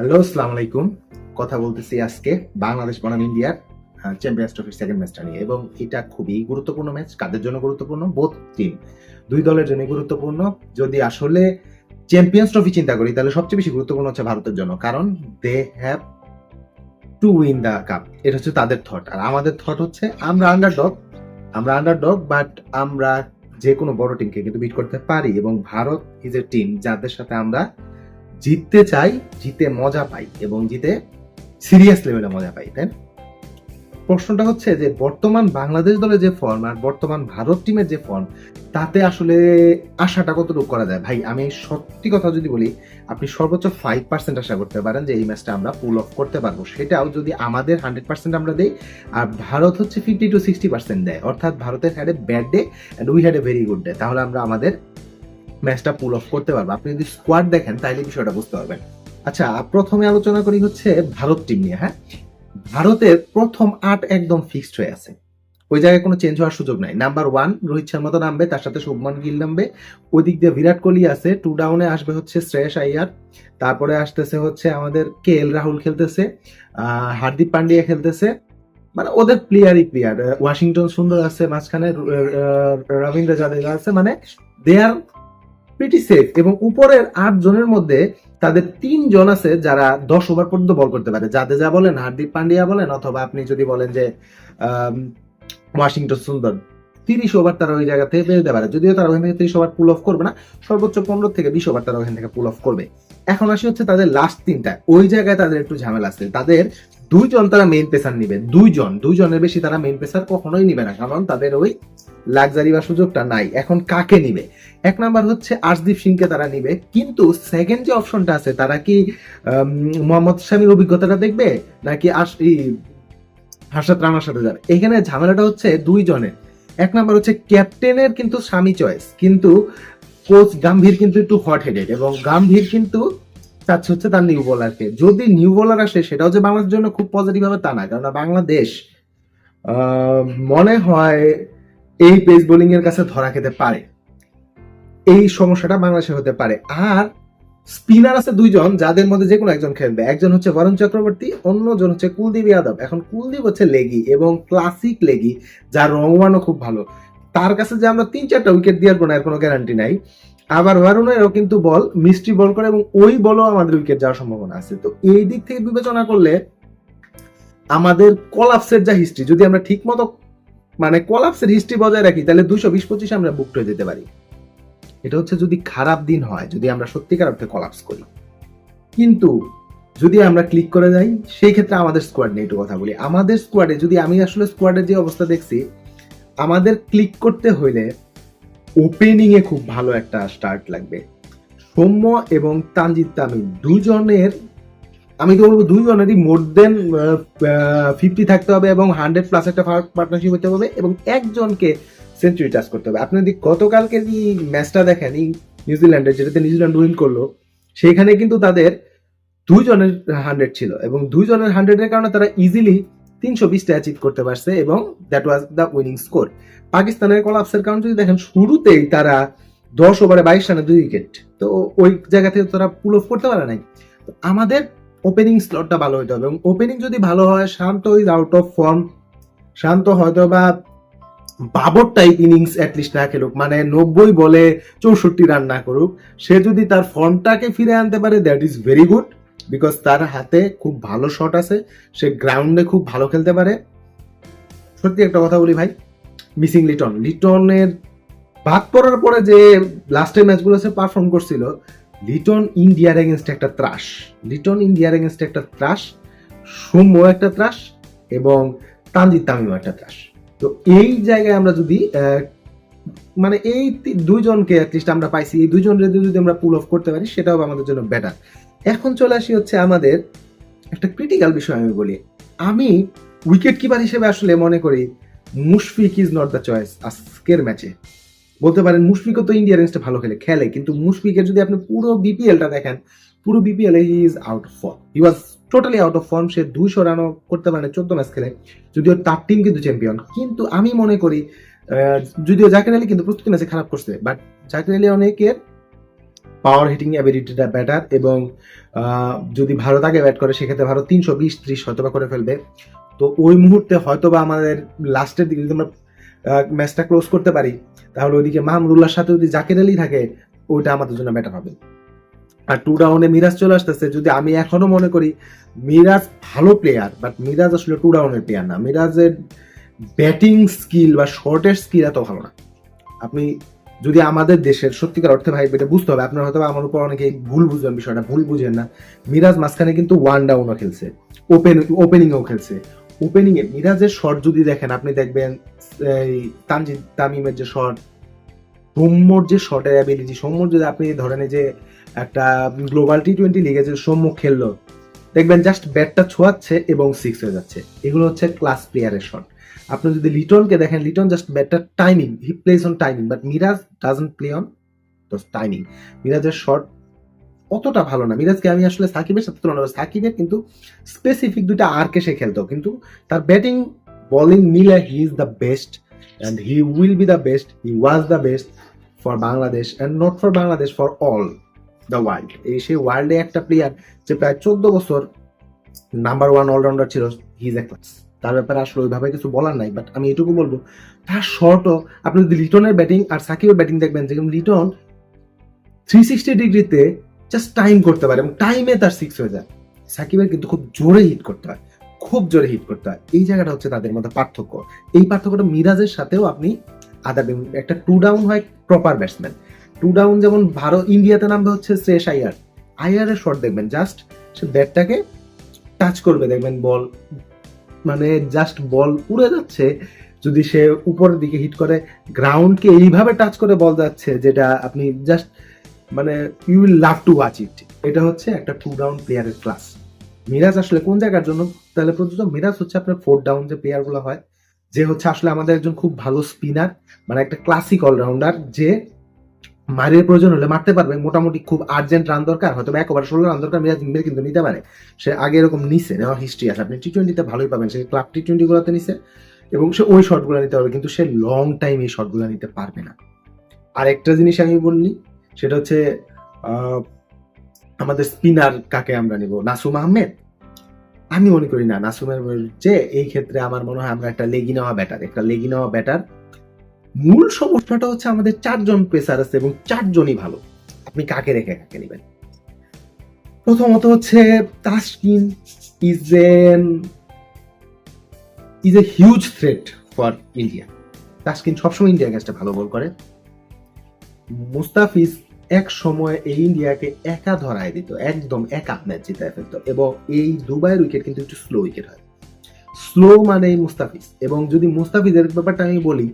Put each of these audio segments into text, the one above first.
Hello, আসসালামু আলাইকুম। কথা বলতেছি আজকে বাংলাদেশ বনাম ইন্ডিয়ার চ্যাম্পিয়ন্স ট্রফির সেকেন্ড ম্যাচটা নিয়ে, এবং এটা খুবই গুরুত্বপূর্ণ ম্যাচ। কাদের জন্য গুরুত্বপূর্ণ? বোথ টিম, দুই দলের জন্য গুরুত্বপূর্ণ। যদি আসলে চ্যাম্পিয়ন্স ট্রফি চিন্তা করি, তাহলে সবচেয়ে বেশি গুরুত্বপূর্ণ হচ্ছে ভারতের জন্য, কারণ they have to win the cup. এটা হচ্ছে তাদের থট। আর আমাদের থট হচ্ছে আমরা আন্ডারডগ, বাট আমরা যে কোনো বড় টিমকে কিন্তু বিট করতে পারি, এবং ভারত ইজ এ টিম যাদের সাথে আমরা জিততে চাই, জিতে মজা পাই, এবং জিতে সিরিয়াস লেভেলে মজা পাই। তাই না? প্রশ্নটা হচ্ছে যে বর্তমান বাংলাদেশ দলের যে ফর্ম আর বর্তমান ভারত টিমের যে ফর্ম, তাতে আসলে আশাটা কতটুকু করা যায়? ভাই, আমি সত্যি কথা যদি বলি, আপনি সর্বোচ্চ 5% আশা করতে পারেন যে এই ম্যাচটা আমরা পুল অফ করতে পারবো। সেটাও যদি আমাদের 100% আমরা দেই, আর ভারত হচ্ছে 50-60% দেয়, অর্থাৎ ভারতের had a bad day and we had a very good day, তাহলে আমরা আমাদের ম্যাচটা পুল অফ করতে পারবো। আপনি যদি স্কোয়াড দেখেন তাহলে বিষয়টা বুঝতে পারবেন। আচ্ছা, প্রথমে আলোচনা করি হচ্ছে ভারত টিম নিয়ে। হ্যাঁ, ভারতের প্রথম 8 একদম ফিক্সড হয়ে আছে, ওই জায়গায় কোনো চেঞ্জ হওয়ার সুযোগ নাই। নাম্বার 1 রোহিত শর্মা তো নামবে, তার সাথে শুভমান গিল নামবে। ওই দিক দিয়ে বিরাট কোহলি আছে। 2 ডাউনে আসবে হচ্ছে শ্রেয়স আইয়ার, তারপরে আসতেছে হচ্ছে আমাদের কে এল রাহুল খেলতেছে, হার্দিক পান্ডিয়া খেলতেছে। মানে ওদের প্লেয়ার। ওয়াশিংটন সুন্দর আছে মাঝখানে, রবীন্দ্র জাদেজা আছে। মানে দে আর প্রিটি সেফ। এবং উপরের 8 জনের মধ্যে তাদের 3 জন আছে যারা 10 ওভার পর্যন্ত বল করতে পারে। জাদেজা বলেন, হার্দিক পান্ডিয়া বলেন, অথবা আপনি যদি বলেন যে ওয়াশিংটন সুন্দর, 30 ওভার তারা ওই জায়গা থেকে পেয়ে দিতে পারে। যদিও তারা ওখান থেকে 30 ওভার পুল অফ করবে না, সর্বোচ্চ 15 থেকে 20 ওভার তারা ওখান থেকে পুল অফ করবে। এখন আসি হচ্ছে তাদের লাস্ট 3টা, ওই জায়গায় তাদের একটু ঝামেলা আছে। তাদের 2 জন তারা মেইন পেসার নিবে, 2জনের বেশি তারা মেইন পেসার কখনোই নিবে না, কারণ তাদের ওই লাক্সারি বা সুযোগটা নাই। এখন কাকে নিবে? 1 নাম্বার হচ্ছে আর্শদীপ সিংকে তারা নিবে, কিন্তু সেকেন্ড যে অপশনটা আছে, তারা কি মোহাম্মদ শামির অভিজ্ঞতাটা দেখবে, নাকি হার্ষাত রানার সাথে যাবে? এখানে ঝামেলাটা হচ্ছে 2 জনের। 1 নাম্বার হচ্ছে ক্যাপ্টেনের কিন্তু স্বামী চয়েস, কিন্তু কোচ গাম্ভীর কিন্তু একটু হট হেডেড, এবং গাম্ভীর কিন্তু চাচ্ছে হচ্ছে তার নিউ বোলারকে। যদি নিউ বোলার আসে, সেটাও যে বাংলাদেশের জন্য খুব পজিটিভ হবে তা না, কারণ বাংলাদেশ মনে হয় এই পেস বোলিং এর কাছে ধরা খেতে পারে। এই সমস্যাটা বাংলাদেশে হতে পারে। আর স্পিনার আছে 2 জন, যাদের মধ্যে যে কোনো একজন খেলবে। একজন হচ্ছে বরুণ চক্রবর্তী, অন্যজন হচ্ছে কুলদীপ যাদব। এখন কুলদীপ হচ্ছে লেগি, এবং ক্লাসিক লেগি, যার রংমানও খুব ভালো। তার কাছে যে আমরা 3-4টা উইকেট দিয়ে আসবো না, এর কোনো গ্যারান্টি নাই। আবার ওয়ারুনেরও কিন্তু বল মিস্ট্রি বল করে, এবং ওই বলও আমাদের উইকেট যাওয়ার সম্ভাবনা আছে। তো এই দিক থেকে বিবেচনা করলে আমাদের কলাপসের যা হিস্ট্রি, যদি আমরা ঠিক মতো মানে কলাপসের হিস্ট্রি বজায় রাখি, তাহলে 220-25 আমরা বুকড হয়ে যেতে পারি। এটা হচ্ছে যদি খারাপ দিন হয়, যদি আমরা সত্যিকার অর্থে কলাপস করি। কিন্তু যদি আমরা ক্লিক করে যাই, সেই ক্ষেত্রে আমাদের স্কোয়াড নিয়ে একটু কথা বলি। আমাদের স্কোয়াডে যদি আমি আসলে স্কোয়াডের যে অবস্থা দেখছি, আমাদের ক্লিক করতে হইলে ওপেনিং এ খুব ভালো একটা স্টার্ট লাগবে। সৌম্য এবং তানজিদ তামিম দুজনের, আমি তো বলবো 2 জনেরই মোর দেন 50 থাকতে হবে, এবং 100+ একটা পার্টনারশিপ হতে হবে, এবং একজনকে সেঞ্চুরি টাচ করতে হবে। আপনি যদি গতকালকে ম্যাচটা দেখেন, এই নিউজিল্যান্ডের, যেটাতে নিউজিল্যান্ড উইন করলো, সেখানে কিন্তু তাদের 2 জনের 100 ছিল, এবং 2 জনের 100-এর কারণে তারা ইজিলি 320টা অ্যাচিভ করতে পারছে, এবং that was the winning score. পাকিস্তানের কলাপসের কারণ যদি দেখেন, শুরুতেই তারা 10 ওভারে 22 রানে 2 উইকেট, তো ওই জায়গা থেকে তারা পুল অফ করতে পারে নাই। আমাদের ওপেনিং স্লটটা ভালো হতে হবে, এবং ওপেনিং যদি ভালো হয়, শান্ত ইজ আউট অফ ফর্ম, শান্ত হয়তো বা বাবর টাইপ ইনিংস অ্যাটলিস্ট না খেলুক, মানে 90 বলে 64 রান না করুক, সে যদি তার ফর্মটাকে ফিরে আনতে পারে, that is very good, because তার হাতে খুব ভালো শট আছে, সে গ্রাউন্ডে খুব ভালো খেলতে পারে। সত্যি একটা কথা বলি ভাই, মিসিং লিটনের বাদ পড়ার পরে যে লাস্টের ম্যাচগুলো সে পারফর্ম করছিল, লিটন ইন্ডিয়ার এগেনস্টে একটা ত্রাস, সৌম্য একটা ত্রাস, এবং তানজিদ তামিম একটা ত্রাস। তো এই জায়গায় আমরা যদি মানে এই 2 জনকে অ্যাটলিস্ট আমরা পাইছি, এই 2 জনের যদি আমরা পুল অফ করতে পারি, সেটাও আমাদের জন্য বেটার। এখন চলে আসি হচ্ছে আমাদের একটা ক্রিটিক্যাল বিষয়। আমি বলি, আমি উইকেট কিপার হিসেবে আসলে মনে করি Mushfiq is not the choice আজকের ম্যাচে। বলতে পারেন মুশফিকও তো ইন্ডিয়ার এগেনস্টে ভালো খেলে, কিন্তু মুশফিকের যদি আপনি পুরো বিপিএলটা দেখেন, পুরো BPL he is out of form, he was totally out of form. সে 200 রানও করতে পারে 14 ম্যাচ খেলে, যদিও তার টিম কিন্তু চ্যাম্পিয়ন। কিন্তু আমি মনে করি, যদিও জাকির আলী কিন্তু প্রস্তুতি ম্যাচে খারাপ করছে, বাট জাকির আলী অনেকের পাওয়ার হিটিং অ্যাবিলিটিটা বেটার, এবং যদি ভারত আগে ব্যাট করে সেক্ষেত্রে ভারত 320-30 হয়তোবা করে ফেলবে। তো ওই মুহূর্তে হয়তোবা আমাদের লাস্টের দিকে যদি আমরা ম্যাচটা ক্লোজ করতে পারি, তাহলে ওইদিকে মাহমুদুল্লাহর সাথে যদি জাকির আলী থাকে, ওইটা আমাদের জন্য বেটার হবে। আর 2 ডাউনে মিরাজ চলে আসতেছে, যদি আমি এখনো মনে করি মিরাজ ভালো প্লেয়ার, বাট মিরাজ আসলে 2 ডাউনের প্লেয়ার না। মিরাজের ব্যাটিং স্কিল বা শর্টের স্কিল এত ভালো না। আপনি যদি আমাদের দেশের সত্যিকার অর্থে ভাই এটা বুঝতে হবে, আপনার হয়তো আমার উপর অনেকে ভুল বুঝবেন, বিষয়টা ভুল বুঝেন না। মিরাজ মাঝখানে কিন্তু 1 ডাউনও খেলছে, ওপেনিংও খেলছে। ওপেনিং এ মিরাজের শট যদি দেখেন, আপনি দেখবেন এই তানজিদ তামিমের যে শট, সৌম্যর যে শটের অ্যাবিলিটি, সৌম্যর যদি আপনি ধরেন যে একটা গ্লোবাল টি20 লিগে যে সৌম্য খেললো, দেখবেন জাস্ট ব্যাটটা ছোঁয়াচ্ছে এবং 6 হয়ে যাচ্ছে। এগুলো হচ্ছে ক্লাস প্লেয়ারের শট। আপনি যদি লিটনকে দেখেন, লিটন জাস্ট ব্যাটটা timing, he plays on timing, but Miraj doesn't play on timing. মিরাজের শট অতটা ভালো না। মিরাজকে আমি আসলে সাকিবের সাথে তুলনা করব। সাকিবের কিন্তু স্পেসিফিক দুইটা আর্কে সে খেলতো, কিন্তু তার ব্যাটিং বোলিং মিলে he is the best and he will be the best, he was the best for Bangladesh and not for Bangladesh, for all the world. এই সেই ওয়ার্ল্ডে একটা প্লেয়ার যে প্রায় 14 বছর নাম্বার 1 অলরাউন্ডার ছিল, হি ইজ এ ক্লাস। তার ব্যাপারে আসলে ওইভাবে কিছু বলার নাই, বাট আমি এটুকু বলবো তার শর্টও, আপনি যদি লিটনের ব্যাটিং আর সাকিবের ব্যাটিং দেখবেন, যেরকম লিটন 360 ডিগ্রিতে জাস্ট টাইম করতে পারে এবং টাইমে তার 6 হয়ে যায়। সাকিবের কিন্তু খুব জোরে হিট করতে হয়, খুব জোরে হিট করতে হয়। এই জায়গাটা হচ্ছে তাদের মধ্যে পার্থক্য। এই পার্থক্যটা মিরাজের সাথেও আপনি আদার, একটা 2 ডাউন হয় প্রপার ব্যাটসম্যান। 2 ডাউন যেমন ভারত ইন্ডিয়াতে নামবে হচ্ছে শ্রেয়স আইয়ার, আইয়ারের শট দেখবেন জাস্ট সে ব্যাটটাকে টাচ করবে, দেখবেন বল মানে জাস্ট বল উড়ে যাচ্ছে। যদি সে উপরের দিকে হিট করে, গ্রাউন্ডকে এইভাবে টাচ করে বল যাচ্ছে, যেটা আপনি জাস্ট মানে you will love to watch it. এটা হচ্ছে একটা 2 ডাউন প্লেয়ারের ক্লাস। মিরাজ আসলে কোন জায়গার জন্য তাহলে প্রযোজ্য? মিরাজ হচ্ছে আপনার 4 ডাউন যে প্লেয়ার গুলো হয়, যে হচ্ছে আসলে আমাদের একজন খুব ভালো স্পিনার, মানে একটা ক্লাসিক অলরাউন্ডার, যে মারের প্রয়োজন হলে মারতে পারবে। মোটামুটি খুব আর্জেন্ট রান দরকার, হয়তো 1 ওভার 16 রান দরকার, মিরাজ কিন্তু নিতে পারে। সে আগে এরকম নিছে, নেওয়ার হিস্ট্রি আছে। আপনি টি20তে ভালোই পাবেন, সে ক্লাব টি20 গুলোতে নিছে এবং সে ওই শটগুলো নিতে পারবে, কিন্তু সে লং টাইম এই শটগুলো নিতে পারবে না। আরেকটা জিনিস আমি বললি, সেটা হচ্ছে আমাদের স্পিনার কাকে আমরা নিব? নাসুম আহমেদ? আমি মনে করি না। নাসুমের যে এই ক্ষেত্রে আমার মনে হয় আমরা একটা লেগি নেওয়া ব্যাটার। মূল সমস্যাটা হচ্ছে আমাদের 4 জন পেসার আছে এবং 4 জনই ভালো। আপনি কাকে রেখে কাকে নেবেন? প্রথমত হচ্ছে Taskin is a huge threat for India. Taskin সবসময় ইন্ডিয়ার কাছে ভালো বল করে। মুস্তাফিজ এক সময় এই ইন্ডিয়াকে একা ধরায় দিত, একদম একা ম্যাচ জিতায় ফেলতো, এবং এই দুবাইয়ের উইকেট কিন্তু একটু স্লো উইকেট হয়। স্লো মানে মুস্তাফিজ। এবং যদি মুস্তাফিজের ব্যাপারটা আমি বলি,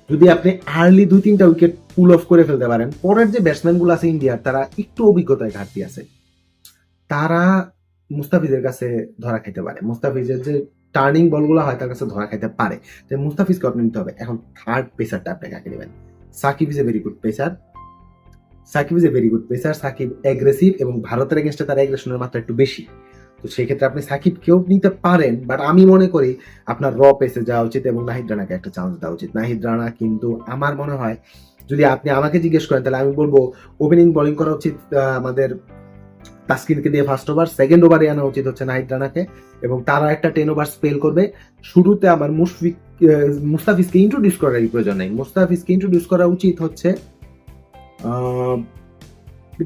যদি আপনি আর্লি 2-3টা উইকেট পুল অফ করে ফেলতে পারেন, পরের যে ব্যাটসম্যান গুলো আছে ইন্ডিয়ার, তারা একটু অভিজ্ঞতায় ঘাটতি আছে, তারা মুস্তাফিজের কাছে ধরা খাইতে পারে। মুস্তাফিজের যে টার্নিং বলগুলো হয় তার কাছে ধরা খাইতে পারে। যে মুস্তাফিজকে আপনি নিতে হবে। এখন থার্ড পেসারটা আপনি কাকে নেবেন? Shakib is a very good pacer. Shakib aggressive এবং ভারতের এগেনস্টে তার অ্যাগ্রেশনের মাত্রা একটু বেশি। তো সেই ক্ষেত্রে আপনি সাকিবকেও নিতে পারেন, বাট আমি মনে করি আপনার র পেসে যাওয়া উচিত এবং নাহিদ রানাকে একটা চান্স দেওয়া উচিত। নাহিদ রানা কিন্তু আমার মনে হয়, যদি আপনি আমাকে জিজ্ঞেস করেন, তাহলে আমি বলবো ওপেনিং বোলিং করা উচিত আমাদের তাসকিনকে দিয়ে ফার্স্ট ওভার, সেকেন্ড ওভারে আনা উচিত হচ্ছে নাহিদ রানাকে, এবং তারা একটা 10 ওভার স্পেল করবে। শুরুতে আমার মুস্তাফিজকে ইন্ট্রোডিউস করার প্রয়োজন নেই। মুস্তাফিজকে ইন্ট্রোডিউস করা উচিত হচ্ছে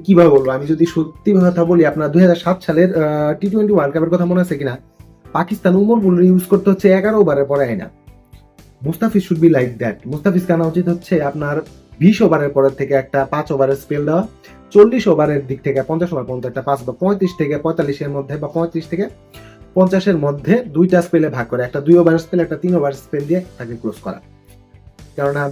কিভাবে বলবো, আমি যদি সত্যি কথা বলি, আপনার 2007 সালের টি20 ওয়ার্ল্ড কাপের কথা মনে আছে কিনা, পাকিস্তান উমর বুল ইউজ করতে হচ্ছে 11 ওভারের পরে আয় না। Mustafiz should be like that. মুস্তাফিজকে আনা উচিত হচ্ছে আপনার 20 ওভারের পরের থেকে একটা 5 ওভারের স্পেল দেওয়া, 40 ওভারের দিক থেকে 50 ওভার পর্যন্ত একটা 5 বা 35 থেকে 45 মধ্যে বা 35 থেকে 50 মধ্যে 2টা স্পেলে ভাগ করে, একটা 2 ওভারের স্পেল, একটা 3 ওভার স্পেল দিয়ে তাকে ক্লোজ করা। কেননা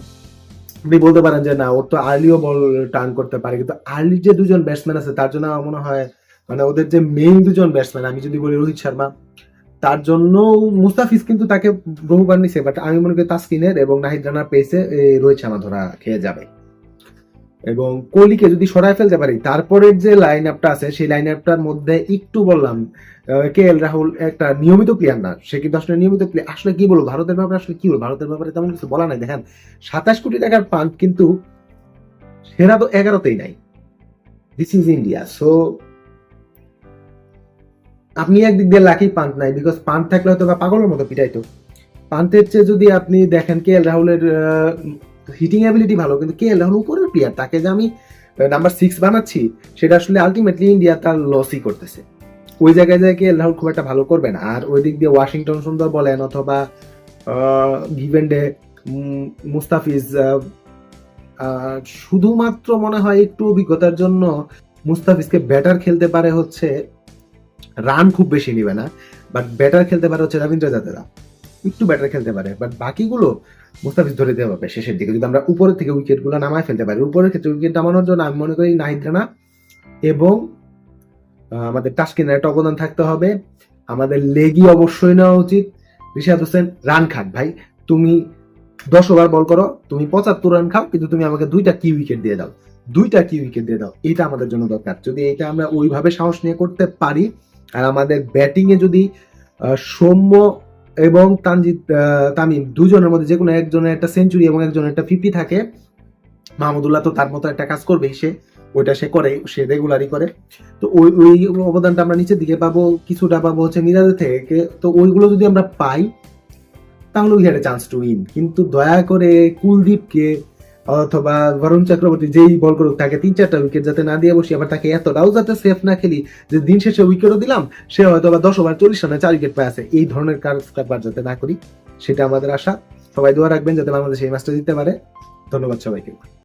আপনি বলতে পারেন যে না, ওর তো আর্লিও বল টার্ন করতে পারে, কিন্তু আর্লি যে 2জন ব্যাটসম্যান আছে তার জন্য আমার মনে হয়, মানে ওদের যে মেইন 2জন ব্যাটসম্যান, আমি যদি বলি রোহিত শর্মা, তার জন্য মুস্তাফিজ কিন্তু তাকে বহুবার নিছে, বাট আমি মনে করি তাসকিনের এবং নাহিদ রানার পেসে রোহিত শর্মা ধরা খেয়ে যাবে। এবং কোহলিকে যদি সরায় ফেলতে পারি, তারপরের যে লাইন আপটা আছে সেই লাইন আপটার মধ্যে একটু বললাম KL রাহুল একটা নিয়মিত প্লেয়ার না, সে কিন্তু আসলে নিয়মিত প্লেয়ার। আসলে কি বলবো ভারতের ব্যাপারে, আসলে কি বলবো ভারতের ব্যাপারে তেমন কিছু বলা নাই। দেখেন 27 কোটি টাকার পান্ট, কিন্তু সেরা তো 11তেই নাই। This is India. সো আপনি একদিক দিয়ে লাকি, পান্ট নাই, বিকজ পান্ট থাকলে হয়তো বা পাগলের মতো পিটাইতো। পান্তের চেয়ে যদি আপনি দেখেন কে এল রাহুলের হিটিং অ্যাবিলিটি ভালো, কিন্তু কে এল রাহুল উপরের প্লেয়ার, তাকে যে আমি নাম্বার 6 বানাচ্ছি সেটা আসলে আলটিমেটলি ইন্ডিয়া তার লসই করতেছে। ওই জায়গায় যায় কে এল রাহুল খুব একটা ভালো করবে না। আর ওই দিক দিয়ে ওয়াশিংটন সুন্দর বলেন অথবা গিভেন্ডে মুস্তাফিজ, শুধুমাত্র মনে হয় একটু অভিজ্ঞতার জন্য মুস্তাফিজকে ব্যাটার খেলতে পারে হচ্ছে, রান খুব বেশি নিবে না, বাট ব্যাটার খেলতে পারে হচ্ছে রবীন্দ্র জাদেজা, একটু ব্যাটার খেলতে পারে। বাট বাকিগুলো মুস্তাফিজ ধরে দেওয়া হবে শেষের দিকে, যদি আমরা উপরের থেকে উইকেট গুলো নামায় ফেলতে পারি। উপরের ক্ষেত্রে উইকেট নামানোর জন্য আমি মনে করি নাহিদ রানা এবং আমাদের তাসকিনের একটা অবদান থাকতে হবে। আমাদের লেগি অবশ্যই নেওয়া উচিত। রিশাদ হোসেন, রান খাক ভাই, তুমি 10 ওভার বল করো, তুমি 75 রান খাও, কিন্তু তুমি আমাকে 2টা কি উইকেট দিয়ে দাও, 2টা কি উইকেট দিয়ে দাও, এটা আমাদের জন্য দরকার। যদি এটা আমরা ওইভাবে সাহস নিয়ে করতে পারি, আর আমাদের ব্যাটিং এ যদি সৌম্য এবং তামিম দুজনের মধ্যে যে কোনো একজনের একটা সেঞ্চুরি এবং একজনের একটা 50 থাকে, মাহমুদুল্লাহ তো তার মতো একটা কাজ করবেই, ওইটা সে করে, সে রেগুলারই করে। তো ওই ওই অবদানটা আমরা নিচের দিকে পাবো, কিছুটা পাবো হচ্ছে মিরাজের থেকে। তো ওইগুলো যদি আমরা পাই তাহলে we had a chance to win. কিন্তু দয়া করে কুলদীপকে অথবা বরুণ চক্রবর্তী যেই বল করুক, তাকে 3-4টা উইকেট যাতে না দিয়ে বসি, আবার তাকে এতটাও যাতে সেফ না খেলি যে দিন শেষে উইকেটও দিলাম, সে হয়তো বা 10 ওভার 40 রানে 4 উইকেট পায় আছে। এই ধরনের কারবার যাতে না করি, সেটা আমাদের আশা। সবাই দোয়া রাখবেন যাতে বাংলাদেশ এই ম্যাচটা জিততে পারে। ধন্যবাদ সবাইকে।